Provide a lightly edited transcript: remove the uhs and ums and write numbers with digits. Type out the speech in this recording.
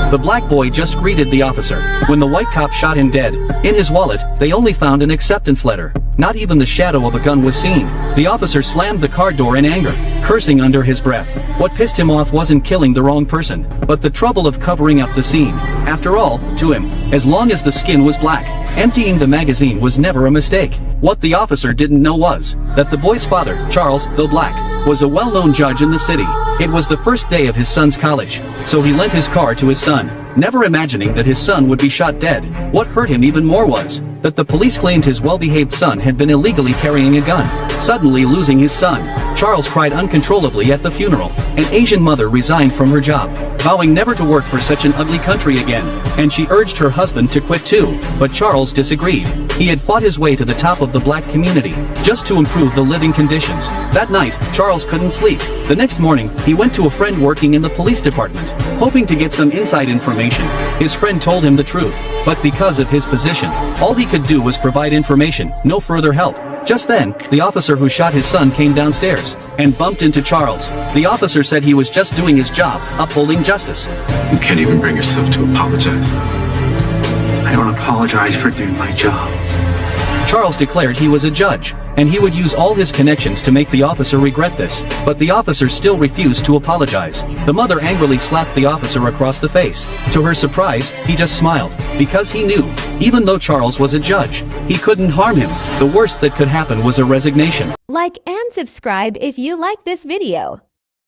The black boy just greeted the officer when the white cop shot him dead. In his wallet, they only found an acceptance letter. Not even the shadow of a gun was seen. The officer slammed the car door in anger, cursing under his breath. What pissed him off wasn't killing the wrong person, but the trouble of covering up the scene. After all, to him, as long as the skin was black, emptying the magazine was never a mistake. What the officer didn't know was that the boy's father, Charles, though black, was a well-known judge in the city. It was the first day of his son's college, so he lent his car to his son, never imagining that his son would be shot dead. What hurt him even more was that the police claimed his well-behaved son had been illegally carrying a gun. Suddenly losing his son, Charles cried uncontrollably at the funeral. An Asian mother resigned from her job, vowing never to work for such an ugly country again, and she urged her husband to quit too, but Charles disagreed. He had fought his way to the top of the black community, just to improve the living conditions. That night, Charles couldn't sleep. The next morning, he went to a friend working in the police department, hoping to get some inside information. His friend told him the truth, but because of his position, all he could do was provide information, no further help. Just then, the officer who shot his son came downstairs and bumped into Charles. The officer said he was just doing his job, upholding justice. You can't even bring yourself to apologize. I don't apologize for doing my job. Charles declared he was a judge, and he would use all his connections to make the officer regret this, but the officer still refused to apologize. The mother angrily slapped the officer across the face. To her surprise, he just smiled, because he knew, even though Charles was a judge, he couldn't harm him. The worst that could happen was a resignation. Like and subscribe if you like this video.